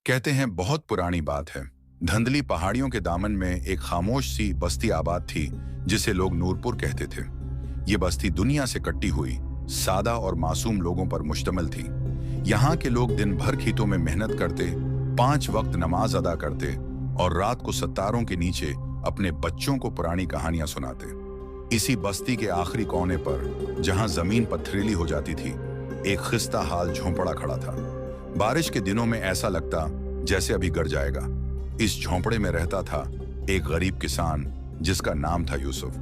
कहते हैं बहुत पुरानी बात है। धुंधली पहाड़ियों के दामन में एक खामोश सी बस्ती आबाद थी जिसे लोग नूरपुर कहते थे। ये बस्ती दुनिया से कट्टी हुई सादा और मासूम लोगों पर मुश्तमिल थी। यहाँ के लोग दिन भर खेतों में मेहनत करते, 5 वक्त नमाज अदा करते और रात को सत्तारों के नीचे अपने बच्चों को पुरानी कहानियां सुनाते। इसी बस्ती के आखिरी कोने पर, जहां जमीन पथरीली हो जाती थी, एक खिस्ता हाल झोंपड़ा खड़ा था। बारिश के दिनों में ऐसा लगता जैसे अभी गिर जाएगा। इस झोंपड़े में रहता था एक गरीब किसान जिसका नाम था यूसुफ।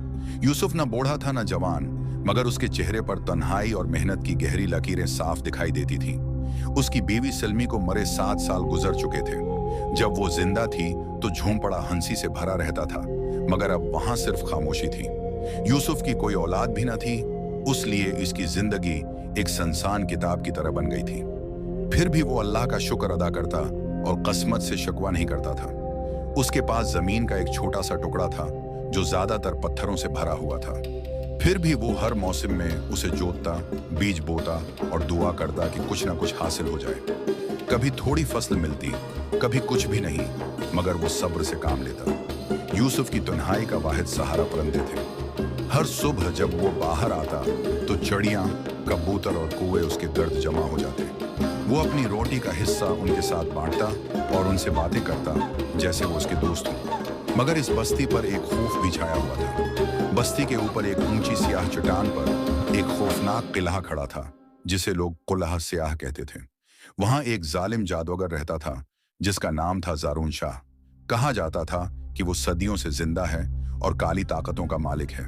यूसुफ न बूढ़ा था न जवान, मगर उसके चेहरे पर तन्हाई और मेहनत की गहरी लकीरें साफ दिखाई देती थीं। उसकी बीवी सलमी को मरे 7 साल गुजर चुके थे। जब वो जिंदा थी तो झोंपड़ा हंसी से भरा रहता था, मगर अब वहां सिर्फ खामोशी थी। यूसुफ की कोई औलाद भी न थी, उसलिए इसकी जिंदगी एक सुनसान किताब की तरह बन गई थी। फिर भी वो अल्लाह का शुक्र अदा करता और किस्मत से शिकवा नहीं करता था। उसके पास जमीन का एक छोटा सा टुकड़ा था जो ज्यादातर पत्थरों से भरा हुआ था। फिर भी वो हर मौसम में उसे जोतता, बीज बोता और दुआ करता कि कुछ ना कुछ हासिल हो जाए। कभी थोड़ी फसल मिलती, कभी कुछ भी नहीं, मगर वो सब्र से काम लेता। यूसुफ की तन्हाई का वाहिद सहारा परिंदे थे। हर सुबह जब वो बाहर आता तो चिड़ियां, कबूतर और कौवे उसके गर्द जमा हो जाते। वो अपनी रोटी का हिस्सा उनके साथ बांटता और उनसे बातें करता जैसे वो उसके दोस्त हों। मगर इस बस्ती पर एक खौफ भी छाया हुआ था। बस्ती के ऊपर एक ऊंची सियाह चट्टान पर एक खौफनाक किला खड़ा था जिसे लोग कुल्लाह सियाह कहते थे। वहां एक जालिम जादूगर रहता था जिसका नाम था ज़ारून शाह। कहा जाता था कि वो सदियों से जिंदा है और काली ताकतों का मालिक है।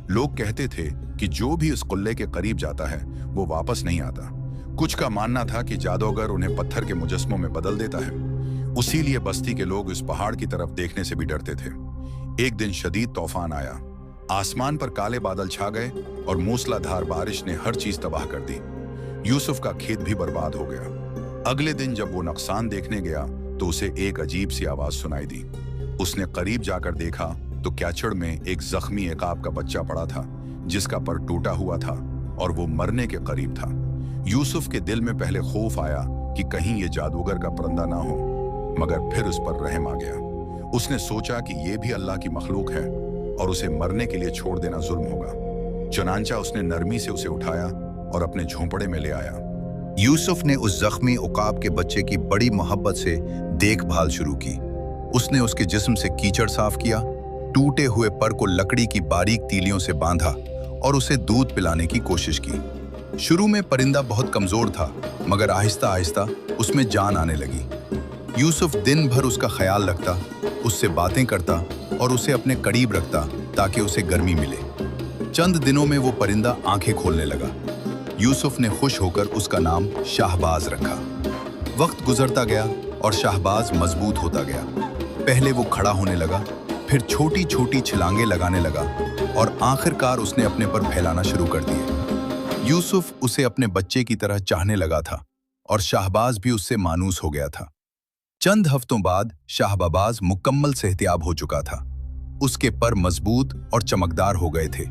लोग कहते थे कि जो भी इस कुल्ले के करीब जाता है वो वापस नहीं आता। कुछ का मानना था कि जादूगर उन्हें पत्थर के मुजस्मों में बदल देता है। उसी लिए बस्ती के लोग इस पहाड़ की तरफ देखने से भी डरते थे। एक दिन शदीद तूफान आया। आसमान पर काले बादल छा गए और मूसलाधार बारिश ने हर चीज तबाह कर दी। यूसुफ का खेत भी बर्बाद हो गया। अगले दिन जब वो नुकसान देखने गया तो उसे एक अजीब सी आवाज सुनाई दी। उसने करीब जाकर देखा तो कैचड़ में एक जख्मी एकाब का बच्चा पड़ा था जिसका पर टूटा हुआ था और वो मरने के करीब था। यूसुफ के दिल में पहले खौफ आया कि कहीं ये जादूगर का परिंदा ना हो, मगर फिर उस पर रहम आ गया। उसने सोचा कि ये भी अल्लाह की मखलूक है और उसे मरने के लिए छोड़ देना जुल्म होगा। चुनांचा उसने नरमी से उसे उठाया और अपने झोंपड़े में ले आया। यूसुफ ने उस जख्मी उकाब के बच्चे की बड़ी मोहब्बत से देखभाल शुरू की। उसने उसके जिस्म से कीचड़ साफ किया, टूटे हुए पर को लकड़ी की बारीक तीलियों से बांधा और उसे दूध पिलाने की कोशिश की। शुरू में परिंदा बहुत कमजोर था, मगर आहिस्ता आहिस्ता उसमें जान आने लगी। यूसुफ दिन भर उसका ख्याल रखता, उससे बातें करता और उसे अपने करीब रखता ताकि उसे गर्मी मिले। चंद दिनों में वो परिंदा आंखें खोलने लगा। यूसुफ ने खुश होकर उसका नाम शाहबाज रखा। वक्त गुजरता गया और शाहबाज मजबूत होता गया। पहले वो खड़ा होने लगा, फिर छोटी छोटी छलांगे लगाने लगा और आखिरकार उसने अपने पर फैलाना शुरू कर दिए। यूसुफ उसे अपने बच्चे की तरह चाहने लगा था और शाहबाज भी उससे मानूस हो गया था। चंद हफ्तों बाद शाहबाज मुकम्मल सेहतियाब हो चुका था। उसके पर मजबूत और चमकदार हो गए थे,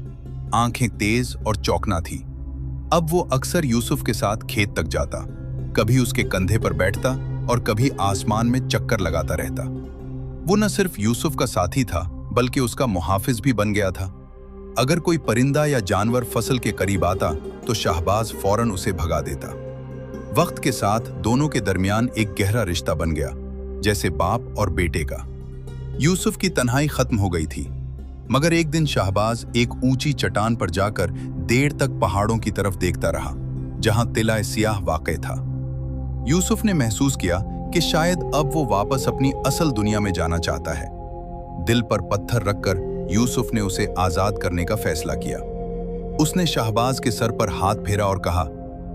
आंखें तेज और चौकना थी। अब वो अक्सर यूसुफ के साथ खेत तक जाता, कभी उसके कंधे पर बैठता और कभी आसमान में चक्कर लगाता रहता। वो न सिर्फ यूसुफ का साथी था बल्कि उसका मुहाफिज भी बन गया था। अगर कोई परिंदा या जानवर फसल के करीब आता तो शाहबाज फौरन उसे भगा देता। वक्त के साथ दोनों के दरमियान एक गहरा रिश्ता बन गया, जैसे बाप और बेटे का। यूसुफ की तन्हाई खत्म हो गई थी, मगर एक दिन शाहबाज एक ऊंची चट्टान पर जाकर देर तक पहाड़ों की तरफ देखता रहा, जहां तिला सियाह वाक़ था। यूसुफ ने महसूस किया कि शायद अब वो वापस अपनी असल दुनिया में जाना चाहता है। दिल पर पत्थर रखकर यूसुफ ने उसे आजाद करने का फैसला किया। उसने शाहबाज के सर पर हाथ फेरा और कहा,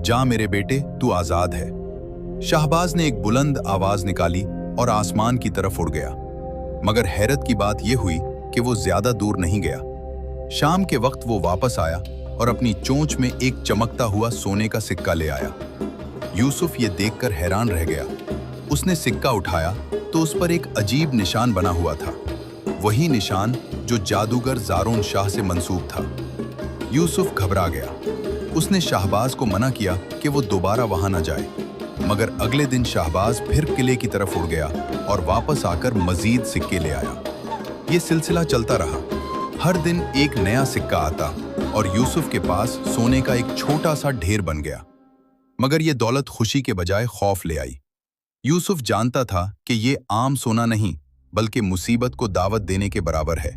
जा मेरे बेटे, तू आजाद है। शाहबाज ने एक बुलंद आवाज निकाली और आसमान की तरफ उड़ गया। मगर हैरत की बात यह हुई कि वो ज्यादा दूर नहीं गया। शाम के वक्त वो वापस आया और अपनी चोंच में एक चमकता हुआ सोने का सिक्का ले आया। यूसुफ ये देखकर हैरान रह गया। उसने सिक्का उठाया तो उस पर एक अजीब निशान बना हुआ था, वही निशान जो जादूगर ज़ारून शाह से मंसूब था। यूसुफ घबरा गया। उसने शाहबाज को मना किया कि वो दोबारा वहां न जाए, मगर अगले दिन शाहबाज फिर किले की तरफ उड़ गया और वापस आकर मजीद सिक्के ले आया। ये सिलसिला चलता रहा। हर दिन एक नया सिक्का आता और यूसुफ के पास सोने का एक छोटा सा ढेर बन गया। मगर ये दौलत खुशी के बजाय खौफ ले आई। यूसुफ जानता था कि ये आम सोना नहीं बल्कि मुसीबत को दावत देने के बराबर है।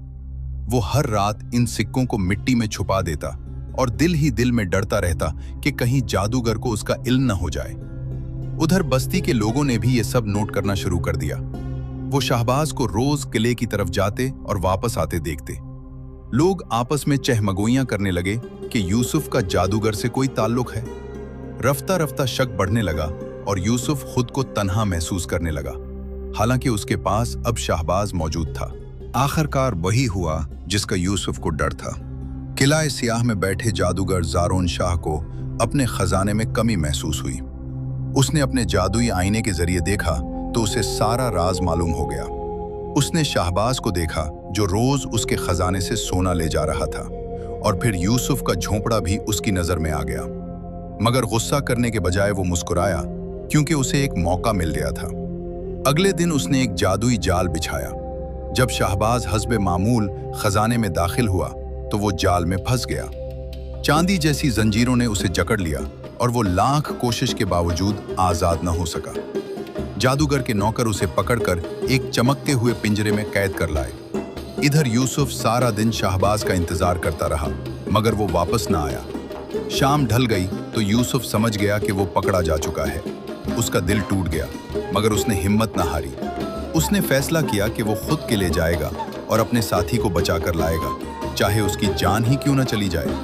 वो हर रात इन सिक्कों को मिट्टी में छुपा देता और दिल ही दिल में डरता रहता कि कहीं जादूगर को उसका इल्म न हो जाए। उधर बस्ती के लोगों ने भी ये सब नोट करना शुरू कर दिया। वो शाहबाज को रोज किले की तरफ जाते और वापस आते देखते। लोग आपस में चहमगोइयां करने लगे कि यूसुफ का जादूगर से कोई ताल्लुक है। रफ्ता रफ्ता शक बढ़ने लगा और यूसुफ खुद को तन्हा महसूस करने लगा, हालांकि उसके पास अब शाहबाज मौजूद था। आखिरकार वही हुआ जिसका यूसुफ को डर था। किला सियाह में बैठे जादूगर ज़ारोन शाह को अपने खजाने में कमी महसूस हुई। उसने अपने जादुई आईने के जरिए देखा तो उसे सारा राज मालूम हो गया। उसने शाहबाज को देखा जो रोज उसके खजाने से सोना ले जा रहा था, और फिर यूसुफ का झोंपड़ा भी उसकी नजर में आ गया। मगर गुस्सा करने के बजाय वो मुस्कुराया, क्योंकि उसे एक मौका मिल गया था। अगले दिन उसने एक जादुई जाल बिछाया। जब शाहबाज हस्बे मामूल खजाने में दाखिल हुआ तो वो जाल में फंस गया। चांदी जैसी जंजीरों ने उसे जकड़ लिया और वो लाख कोशिश के बावजूद आजाद न हो सका। जादूगर के नौकर उसे पकड़कर एक चमकते हुए पिंजरे में कैद कर लाए। इधर यूसुफ सारा दिन शाहबाज का इंतजार करता रहा, मगर वो वापस न आया। शाम ढल गई तो यूसुफ समझ गया कि वो पकड़ा जा चुका है। उसका दिल टूट गया, मगर उसने हिम्मत न हारी। उसने फैसला किया कि वो खुद किले जाएगा और अपने साथी को बचा कर लाएगा, चाहे उसकी जान ही क्यों न चली जाए।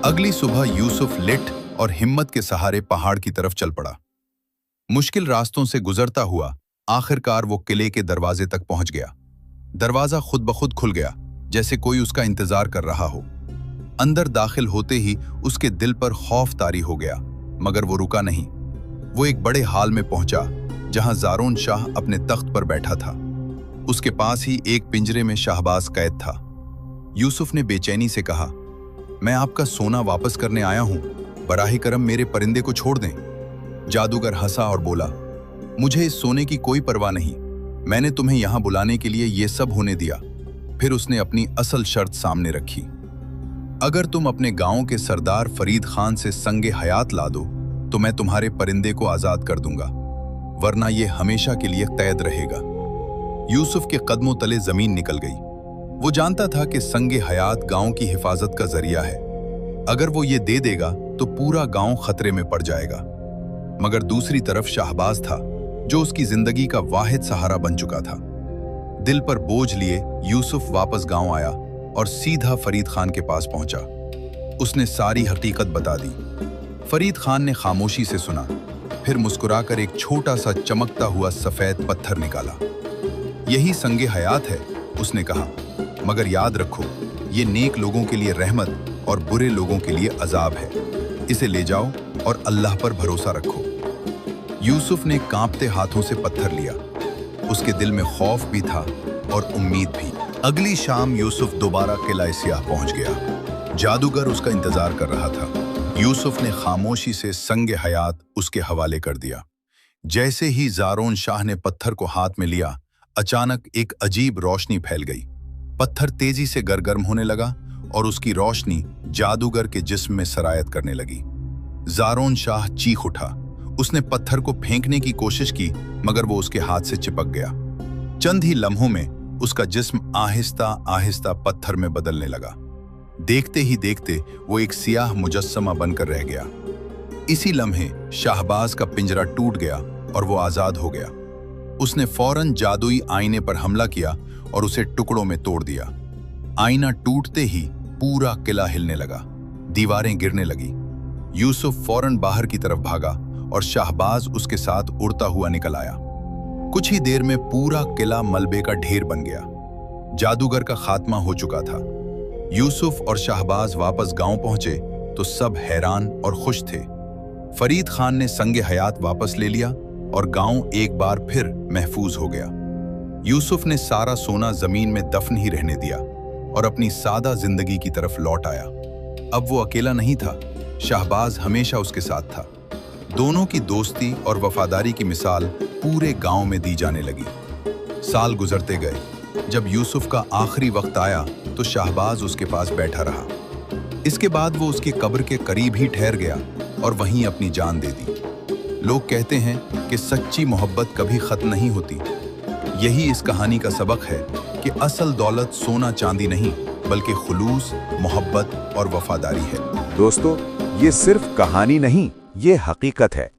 अगली सुबह यूसुफ लिट और हिम्मत के सहारे पहाड़ की तरफ चल पड़ा। मुश्किल रास्तों से गुजरता हुआ आखिरकार वो किले के दरवाजे तक पहुंच गया। दरवाजा खुद ब खुद खुल गया, जैसे कोई उसका इंतजार कर रहा हो। अंदर दाखिल होते ही उसके दिल पर खौफ तारी हो गया, मगर वो रुका नहीं। वो एक बड़े हाल में पहुंचा जहां ज़ारोन शाह अपने तख्त पर बैठा था। उसके पास ही एक पिंजरे में शाहबाज कैद था। यूसुफ ने बेचैनी से कहा, मैं आपका सोना वापस करने आया हूं, बराहे करम मेरे परिंदे को छोड़ दें। जादूगर हंसा और बोला, मुझे इस सोने की कोई परवाह नहीं, मैंने तुम्हें यहां बुलाने के लिए ये सब होने दिया। फिर उसने अपनी असल शर्त सामने रखी, अगर तुम अपने गांव के सरदार फरीद खान से संगे हयात ला दो तो मैं तुम्हारे परिंदे को आजाद कर दूंगा, वरना ये हमेशा के लिए कैद रहेगा। यूसुफ के कदमों तले जमीन निकल गई। वो जानता था कि संगे हयात गांव की हिफाजत का जरिया है। अगर वो ये दे देगा तो पूरा गांव खतरे में पड़ जाएगा। मगर दूसरी तरफ शाहबाज था, जो उसकी जिंदगी का वाहिद सहारा बन चुका था। दिल पर बोझ लिए यूसुफ वापस गांव आया और सीधा फरीद खान के पास पहुंचा। उसने सारी हकीकत बता दी। फरीद खान ने खामोशी से सुना, फिर मुस्कुराकर एक छोटा सा चमकता हुआ सफेद पत्थर निकाला। यही संगे हयात है, उसने कहा, मगर याद रखो, ये नेक लोगों के लिए रहमत और बुरे लोगों के लिए अजाब है। इसे ले जाओ और अल्लाह पर भरोसा रखो। यूसुफ ने कांपते हाथों से पत्थर लिया। उसके दिल में खौफ भी था और उम्मीद भी। अगली शाम यूसुफ दोबारा किला सियाह पहुंच गया। जादूगर उसका इंतजार कर रहा था। यूसुफ ने खामोशी से संगे हयात उसके हवाले कर दिया। जैसे ही ज़ारोन शाह ने पत्थर को हाथ में लिया, अचानक एक अजीब रोशनी फैल गई। पत्थर तेजी से गरगर्म होने लगा और उसकी रोशनी जादूगर के जिस्म में सरायत करने लगी। ज़ारोन शाह चीख उठा। उसने पत्थर को फेंकने की कोशिश की, मगर वो उसके हाथ से चिपक गया। चंद ही लम्हों में उसका जिस्म आहिस्ता आहिस्ता पत्थर में बदलने लगा। देखते ही देखते वो एक सियाह मुजस्समा बनकर रह गया। इसी लम्हे शाहबाज का पिंजरा टूट गया और वो आजाद हो गया। उसने फौरन जादुई आईने पर हमला किया और उसे टुकड़ों में तोड़ दिया। आईना टूटते ही पूरा किला हिलने लगा, दीवारें गिरने लगी। यूसुफ फौरन बाहर की तरफ भागा और शाहबाज उसके साथ उड़ता हुआ निकल आया। कुछ ही देर में पूरा किला मलबे का ढेर बन गया। जादूगर का खात्मा हो चुका था। यूसुफ और शाहबाज वापस गांव पहुंचे तो सब हैरान और खुश थे। फरीद खान ने संगे हयात वापस ले लिया और गांव एक बार फिर महफूज हो गया। यूसुफ ने सारा सोना जमीन में दफन ही रहने दिया और अपनी सादा जिंदगी की तरफ लौट आया। अब वो अकेला नहीं था, शाहबाज हमेशा उसके साथ था। दोनों की दोस्ती और वफादारी की मिसाल पूरे गांव में दी जाने लगी। साल गुजरते गए। जब यूसुफ का आखिरी वक्त आया तो शाहबाज उसके पास बैठा रहा। इसके बाद वो उसकी कब्र के करीब ही ठहर गया और वहीं अपनी जान दे दी। लोग कहते हैं कि सच्ची मोहब्बत कभी खत्म नहीं होती। यही इस कहानी का सबक है कि असल दौलत सोना चांदी नहीं बल्कि खुलूस, मोहब्बत और वफादारी है। दोस्तों, ये सिर्फ कहानी नहीं, ये हकीकत है।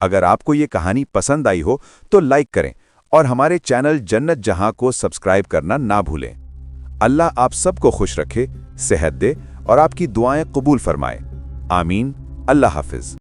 अगर आपको ये कहानी पसंद आई हो तो लाइक करें और हमारे चैनल जन्नत जहां को सब्सक्राइब करना ना भूलें। अल्लाह आप सबको खुश रखे, सेहत दे और आपकी दुआएं कबूल फरमाए। आमीन। अल्लाह हाफिज।